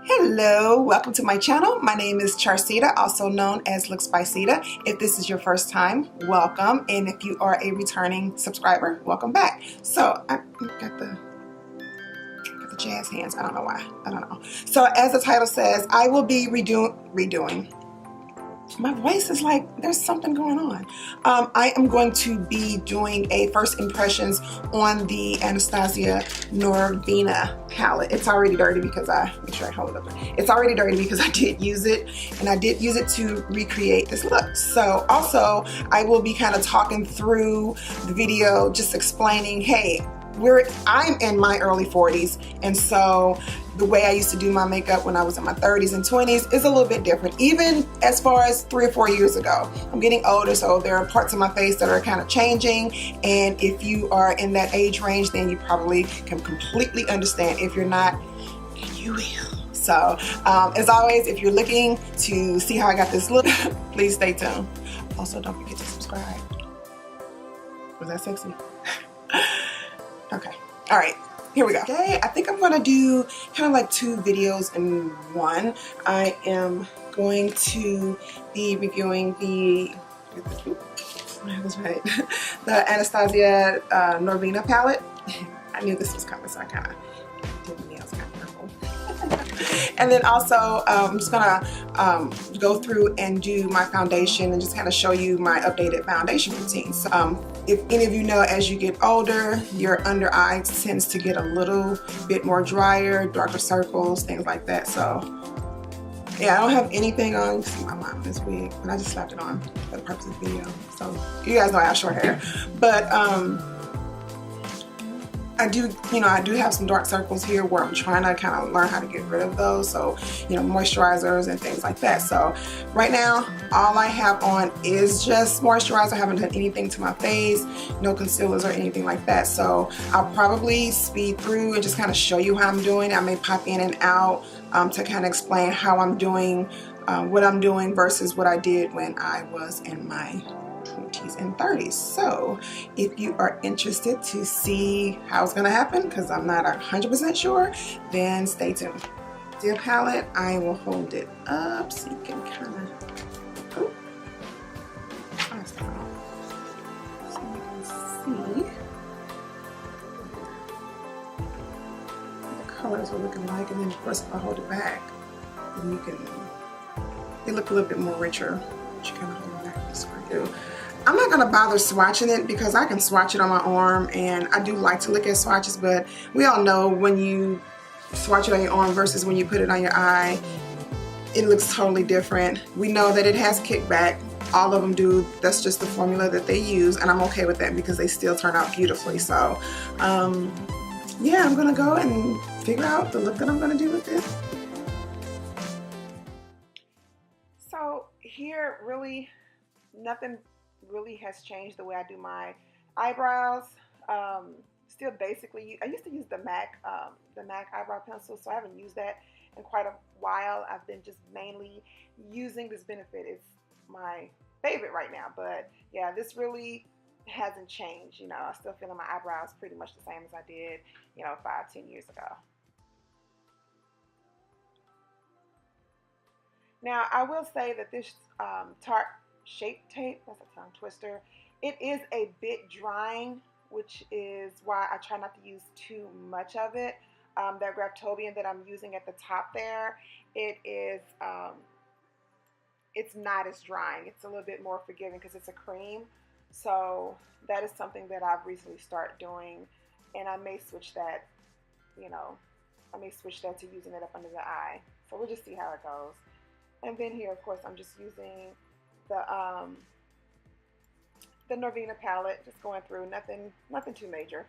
Hello, welcome to my channel. My name is Charceda, also known as Looks by Ceda. If this is your first time, welcome. And if you are a returning subscriber, welcome back. So I got the jazz hands. I don't know why. I don't know. So as the title says, I will be redoing. My voice is like, there's something going on. I am going to be doing a first impressions on the Anastasia Norvina palette. It's already dirty because make sure I hold it up. It's already dirty because I did use it, and I did use it to recreate this look. So also, I will be kind of talking through the video, just explaining, hey, I'm in my early 40s, and so the way I used to do my makeup when I was in my 30s and 20s is a little bit different, even as far as 3 or 4 years ago. I'm getting older, so there are parts of my face that are kind of changing, and if you are in that age range, then you probably can completely understand. If you're not, then you will. So as always, if you're looking to see how I got this look, please stay tuned. Also, don't forget to subscribe. Was that sexy? Okay, all right, here we go. Today, I think I'm gonna do kind of like 2 videos in one. I am going to be reviewing the Anastasia Norvina palette. I knew this was coming, so I kind of did the nails kind of purple. And then also, I'm just gonna go through and do my foundation and just kind of show you my updated foundation routine. So, if any of you know, as you get older, your under eye tends to get a little bit more drier, darker circles, things like that. So yeah, I don't have anything on. You can see my mom this wig, but I just slapped it on for the purpose of the video. So you guys know I have short hair, but I do have some dark circles here where I'm trying to kind of learn how to get rid of those. So, moisturizers and things like that. So right now, all I have on is just moisturizer. I haven't done anything to my face, no concealers or anything like that. So I'll probably speed through and just kind of show you how I'm doing. I may pop in and out to kind of explain how I'm doing, what I'm doing versus what I did when I was in my 20s and 30s. So if you are interested to see how it's gonna happen, because I'm not 100% sure, then stay tuned. The palette, I will hold it up so you can kind of, so you can see what the colors are looking like, and then of course if I hold it back, then they look a little bit more richer. But you kind of hold it back this way too. I'm not gonna bother swatching it because I can swatch it on my arm, and I do like to look at swatches, but we all know when you swatch it on your arm versus when you put it on your eye, it looks totally different. We know that it has kickback. All of them do. That's just the formula that they use, and I'm okay with that because they still turn out beautifully. So yeah, I'm gonna go and figure out the look that I'm gonna do with this. So here, really nothing really has changed the way I do my eyebrows. Still basically, I used to use the MAC eyebrow pencil, so I haven't used that in quite a while. I've been just mainly using this Benefit. It's my favorite right now, but yeah, this really hasn't changed. I still feel my eyebrows pretty much the same as I did, 5-10 years ago. Now, I will say that this Tarte Shape Tape, that's a tongue twister, it is a bit drying, which is why I try not to use too much of it. That Graftobian that I'm using at the top there, it's not as drying. It's a little bit more forgiving because it's a cream. So that is something that I've recently started doing, and I may switch that, to using it up under the eye. So we'll just see how it goes. And then here, of course, I'm just using the Norvina palette, just going through, nothing too major.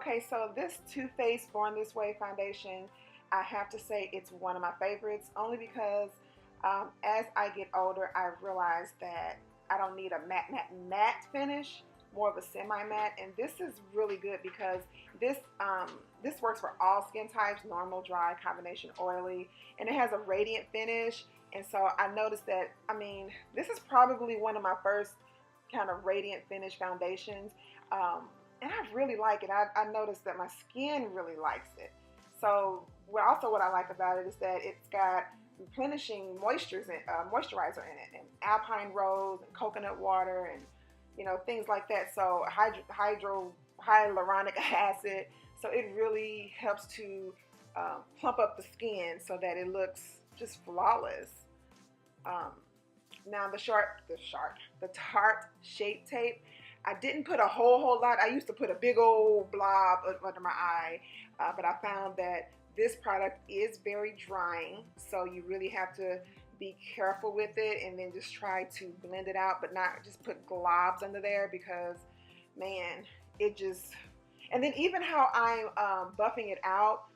Okay, so this Too Faced Born This Way foundation, I have to say it's one of my favorites, only because as I get older, I realize that I don't need a matte finish, more of a semi-matte, and this is really good because this this works for all skin types, normal, dry, combination, oily, and it has a radiant finish. And so I noticed that, I mean, this is probably one of my first kind of radiant finish foundations, and I really like it. I noticed that my skin really likes it. So what I like about it is that it's got replenishing moisturizer in it, and alpine rose and coconut water, and things like that. So hyaluronic acid. So it really helps to plump up the skin so that it looks just flawless. Now the Tarte Shape Tape, I didn't put a whole lot. I used to put a big old blob under my eye, but I found that this product is very drying, so you really have to be careful with it, and then just try to blend it out, but not just put globs under there, because man, it just, and then even how I'm buffing it out,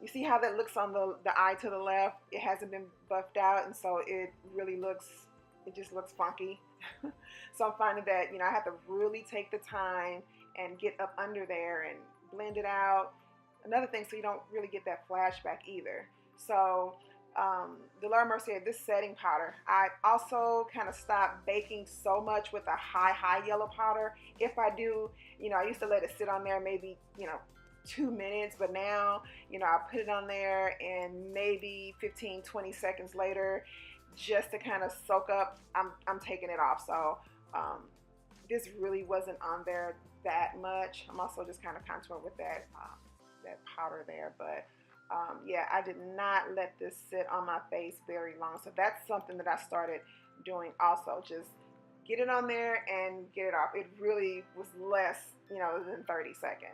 you see how that looks on the eye to the left? It hasn't been buffed out, and so it really looks, it just looks funky. So I'm finding that, I have to really take the time and get up under there and blend it out. Another thing, so you don't really get that flashback either. So the Laura Mercier, this setting powder, I also kind of stopped baking so much with a high yellow powder. If I do, I used to let it sit on there maybe 2 minutes, but now I put it on there, and maybe 15-20 seconds later, just to kind of soak up, I'm taking it off. So this really wasn't on there that much. I'm also just kind of contouring with that that powder there, but yeah, I did not let this sit on my face very long. So that's something that I started doing also, just get it on there and get it off. It really was less, than 30 seconds.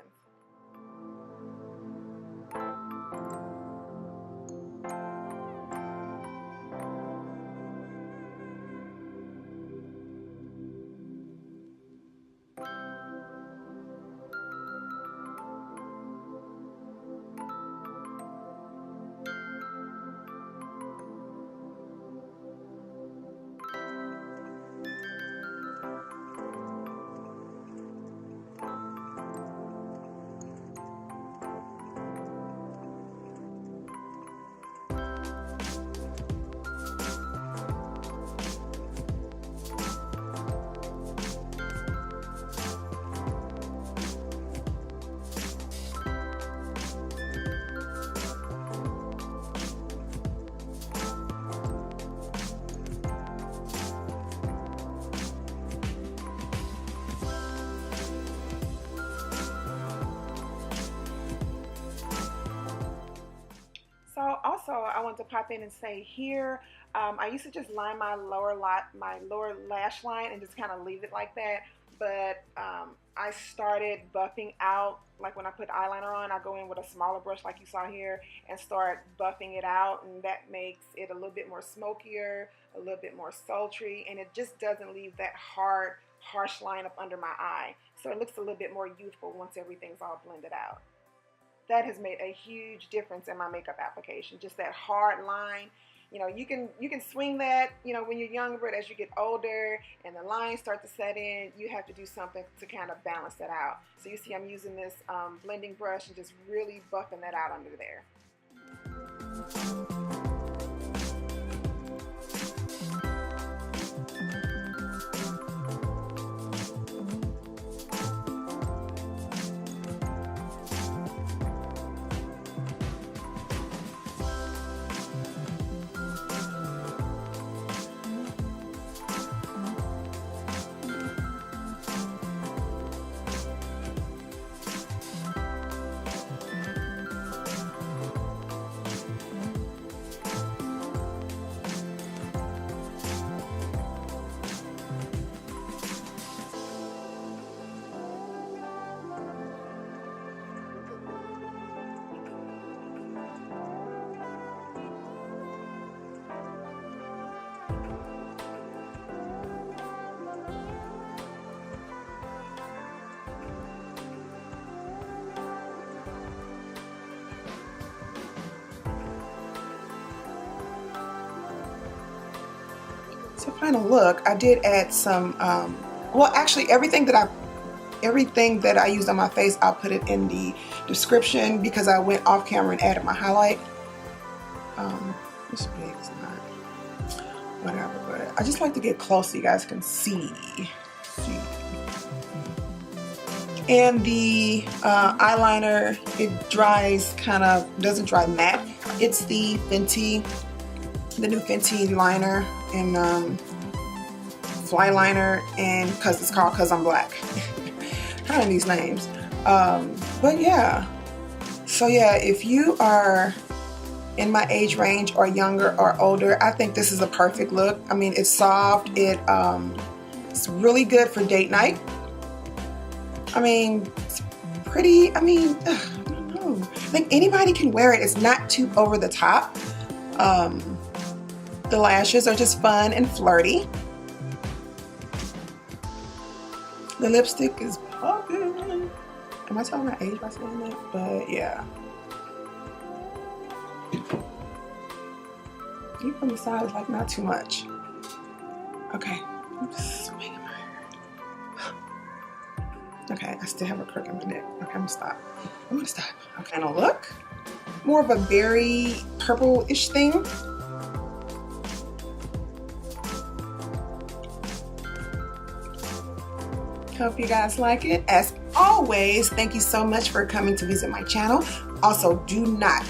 So also I want to pop in and say here, I used to just line my lower lash line and just kind of leave it like that. But I started buffing out, like when I put eyeliner on, I go in with a smaller brush like you saw here and start buffing it out, and that makes it a little bit more smokier, a little bit more sultry, and it just doesn't leave that hard, harsh line up under my eye. So it looks a little bit more youthful once everything's all blended out. That has made a huge difference in my makeup application. Just that hard line. You can swing that, when you're younger, but as you get older and the lines start to set in, you have to do something to kind of balance that out. So you see I'm using this blending brush and just really buffing that out under there. to final look, I did add some, well, actually everything that I used on my face, I'll put it in the description because I went off camera and added my highlight. This big is not, whatever, but I just like to get close so you guys can see. And the eyeliner, it dries kind of, doesn't dry matte. It's the Fenty, the new Fenty liner and fly liner, and because it's called Cause I'm Black. Kind of these names. But yeah, so yeah, if you are in my age range or younger or older, I think this is a perfect look. I mean, it's soft, it's really good for date night. I mean, it's pretty, I mean, I don't know. I think anybody can wear it. It's not too over the top. The lashes are just fun and flirty. The lipstick is popping. Am I telling my age by saying that? But yeah. Even from the side, it's like not too much. Okay. I'm just swinging my hair. Okay, I still have a crook in my neck. Okay, I'm gonna stop. I'm gonna stop. Okay, now look. More of a berry purple-ish thing. Hope you guys like it. As always, thank you so much for coming to visit my channel. Also, do not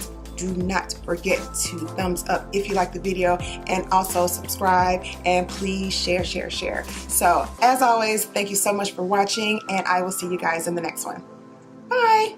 forget to thumbs up if you like the video, and also subscribe, and please share. So as always, thank you so much for watching, and I will see you guys in the next one. Bye.